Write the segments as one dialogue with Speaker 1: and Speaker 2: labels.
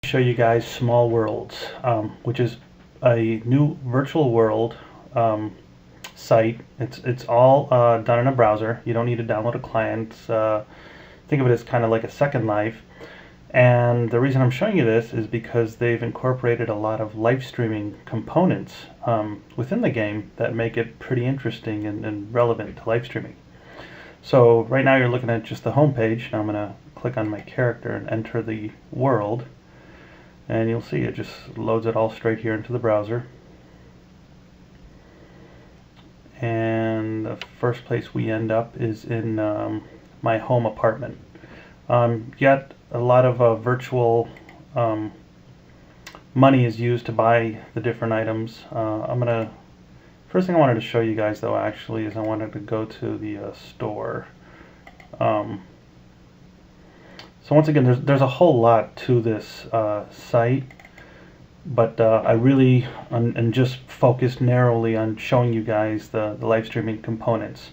Speaker 1: Show you guys Small Worlds, which is a new virtual world site. It's all done in a browser. You don't need to download a client. Think of it as kind of like a Second Life. And the reason I'm showing you this is because they've incorporated a lot of live streaming components within the game that make it pretty interesting and relevant to live streaming. So right now you're looking at just the home page. Now I'm going to click on my character and enter the world. And you'll see it just loads it all straight here into the browser. And the first place we end up is in my home apartment. Yet a lot of virtual money is used to buy the different items. First thing I wanted to show you guys though actually is I wanted to go to the store. So once again, there's a whole lot to this site, but I really am just focused narrowly on showing you guys the live streaming components.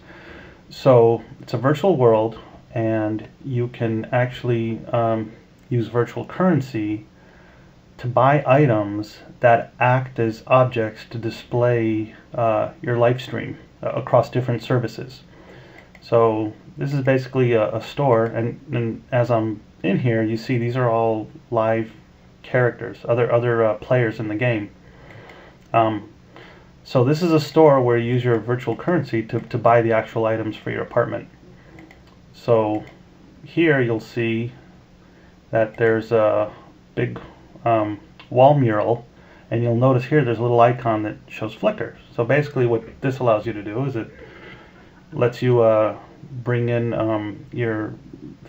Speaker 1: So it's a virtual world, and you can actually use virtual currency to buy items that act as objects to display your live stream across different services. So this is basically a store, and as I'm in here, you see these are all live characters, other players in the game. So this is a store where you use your virtual currency to buy the actual items for your apartment. So here you'll see that there's a big wall mural, and you'll notice here there's a little icon that shows Flickr. So basically what this allows you to do is it lets you bring in your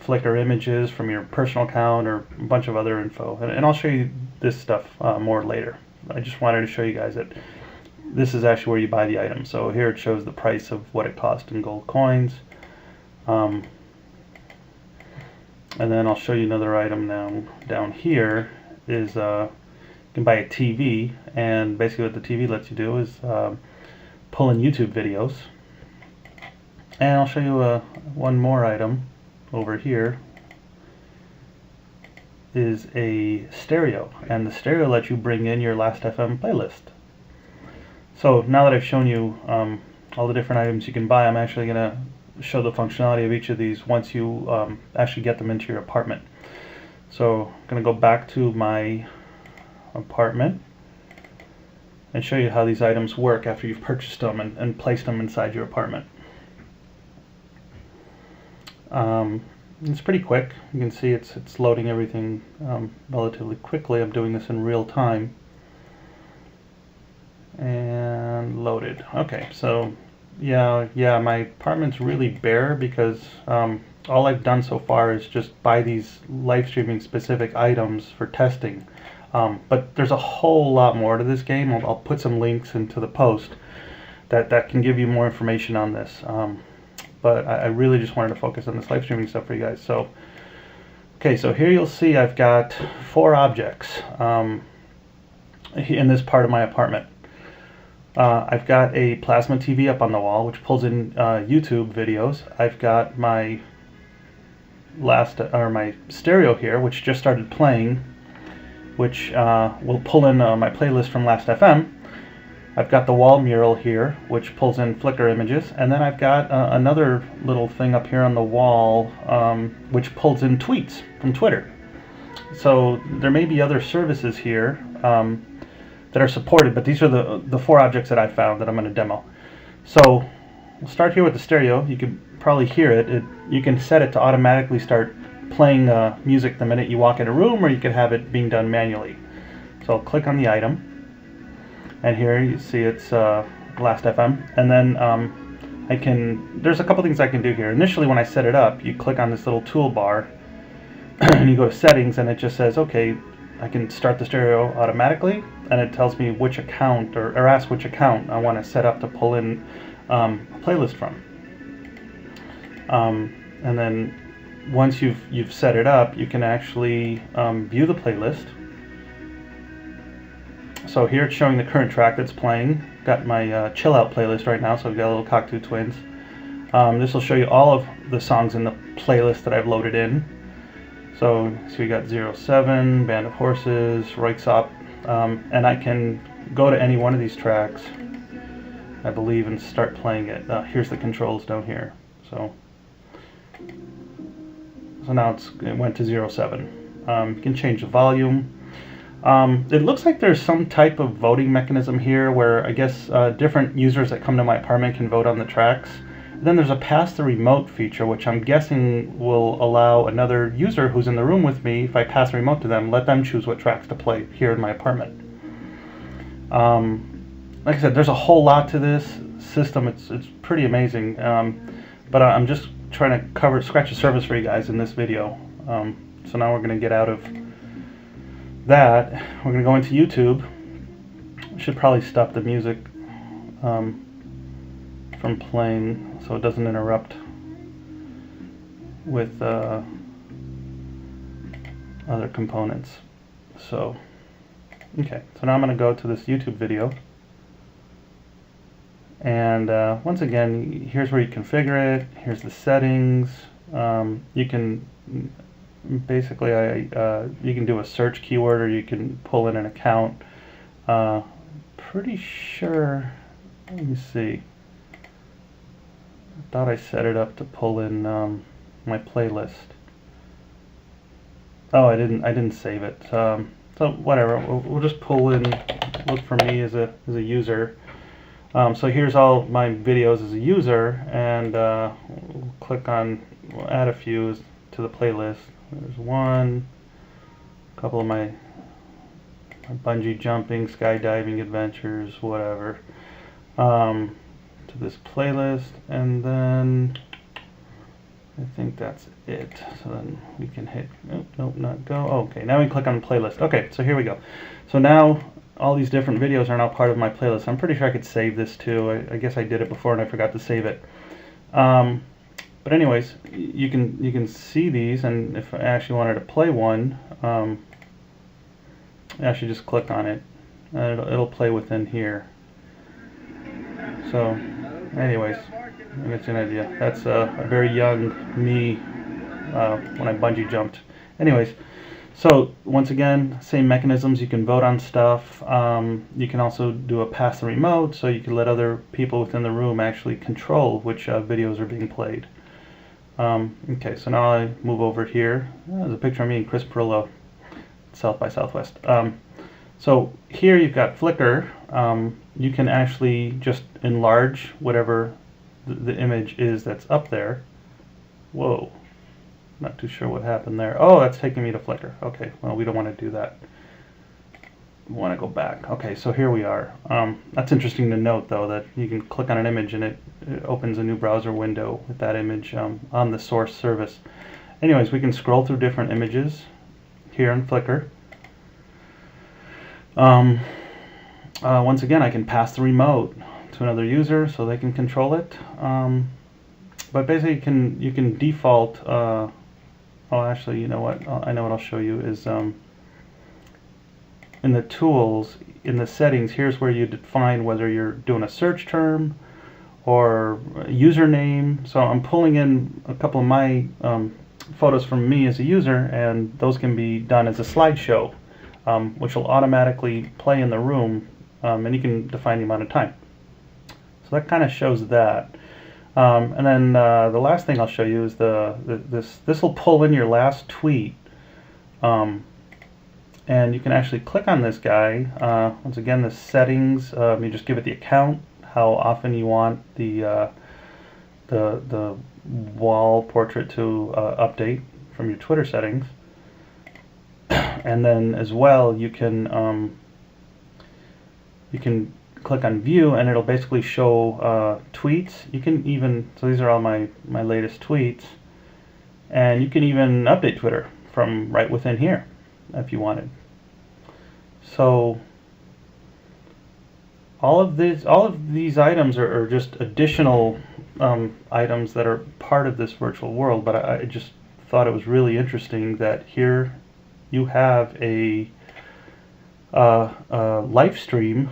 Speaker 1: Flickr images from your personal account or a bunch of other info. And I'll show you this stuff more later. I just wanted to show you guys that this is actually where you buy the item. So here it shows the price of what it cost in gold coins. And then I'll show you another item now. Down here is you can buy a TV, and basically what the TV lets you do is pull in YouTube videos. And I'll show you one more item over here is a stereo, and the stereo lets you bring in your Lastfm playlist. So now that I've shown you all the different items you can buy, I'm actually going to show the functionality of each of these once you actually get them into your apartment. So I'm going to go back to my apartment and show you how these items work after you've purchased them and placed them inside your apartment. It's pretty quick. You can see it's loading everything relatively quickly. I'm doing this in real time. And loaded. Okay, so yeah, my apartment's really bare because all I've done so far is just buy these live streaming specific items for testing. But there's a whole lot more to this game. I'll put some links into the post that can give you more information on this. But I really just wanted to focus on this live streaming stuff for you guys. So, okay, so here you'll see I've got 4 objects in this part of my apartment. I've got a plasma TV up on the wall, which pulls in YouTube videos. I've got my my stereo here, which just started playing, which will pull in my playlist from Lastfm. I've got the wall mural here, which pulls in Flickr images, and then I've got another little thing up here on the wall, which pulls in tweets from Twitter. So there may be other services here that are supported, but these are the 4 objects that I found that I'm going to demo. So we'll start here with the stereo. You can probably hear it. You can set it to automatically start playing music the minute you walk in a room, or you can have it being done manually. So I'll click on the item. And here you see it's Lastfm, and then there's a couple things I can do here. Initially when I set it up, you click on this little toolbar and you go to settings, and it just says, okay, I can start the stereo automatically, and it tells me which account, or asks which account I want to set up to pull in a playlist from. And then once you've set it up, you can actually view the playlist. So here it's showing the current track that's playing. Got my chill out playlist right now, so I've got a little Cockatoo Twins. This will show you all of the songs in the playlist that I've loaded in. So we got 07, Band of Horses, Reichsop, and I can go to any one of these tracks, I believe, and start playing it. Here's the controls down here. So now it went to 07. You can change the volume. It looks like there's some type of voting mechanism here where I guess different users that come to my apartment can vote on the tracks. And then there's a pass the remote feature, which I'm guessing will allow another user who's in the room with me, if I pass the remote to them, let them choose what tracks to play here in my apartment. Like I said, there's a whole lot to this system. It's pretty amazing. But I'm just trying to scratch the surface for you guys in this video. So now we're going to get out of that. We're going to go into YouTube. Should probably stop the music from playing so it doesn't interrupt with other components. So okay, so now I'm going to go to this YouTube video, and once again, here's where you configure it. Here's the settings. You can basically you can do a search keyword, or you can pull in an account. Pretty sure, let me see, I thought I set it up to pull in my playlist. Oh, I didn't save it. So whatever, we'll just pull in, look for me as a user. So here's all my videos as a user, and we'll click on, we'll add a few to the playlist. There's one, a couple of my bungee jumping, skydiving adventures, whatever, to this playlist, and then I think that's it. So then we can hit, nope, not go. Oh, okay, now we click on playlist. Okay, so here we go. So now all these different videos are now part of my playlist. I'm pretty sure I could save this too. I guess I did it before and I forgot to save it. But anyways, you can see these, and if I actually wanted to play one, I actually just click on it, and it'll play within here. So anyways, that gives you an idea. That's a very young me when I bungee jumped. Anyways, so once again, same mechanisms. You can vote on stuff. You can also do a pass the remote, so you can let other people within the room actually control which videos are being played. Okay, so now I move over here. There's a picture of me and Chris Perillo, South by Southwest. So here you've got Flickr. You can actually just enlarge whatever the image is that's up there. Whoa, not too sure what happened there. Oh, that's taking me to Flickr. Okay, well, we don't want to do that. We want to go back. Okay, so here we are. That's interesting to note, though, that you can click on an image and it opens a new browser window with that image on the source service. Anyways, we can scroll through different images here in Flickr. Once again, I can pass the remote to another user so they can control it. But basically, you can default. Oh, actually, you know what? I know what I'll show you is in the tools, in the settings. Here's where you define whether you're doing a search term or a username. So I'm pulling in a couple of my photos from me as a user, and those can be done as a slideshow, which will automatically play in the room, and you can define the amount of time. So that kind of shows that. And then the last thing I'll show you is this will pull in your last tweet, and you can actually click on this guy. Once again, the settings, you just give it the account, how often you want the wall portrait to update from your Twitter settings, and then as well you can click on view, and it'll basically show tweets. You can even, so these are all my latest tweets, and you can even update Twitter from right within here if you wanted. So all of these items are just additional items that are part of this virtual world, but I just thought it was really interesting that here you have a live stream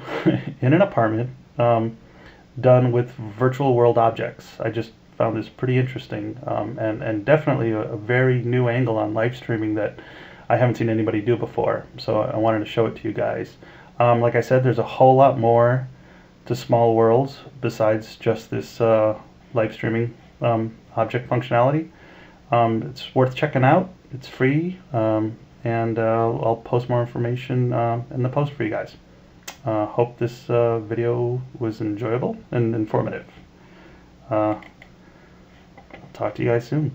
Speaker 1: in an apartment done with virtual world objects. I just found this pretty interesting, and definitely a very new angle on live streaming that I haven't seen anybody do before. So I wanted to show it to you guys. Like I said, there's a whole lot more to Small Worlds besides just this live streaming object functionality. It's worth checking out. It's free, and I'll post more information in the post for you guys. Hope this video was enjoyable and informative. Talk to you guys soon.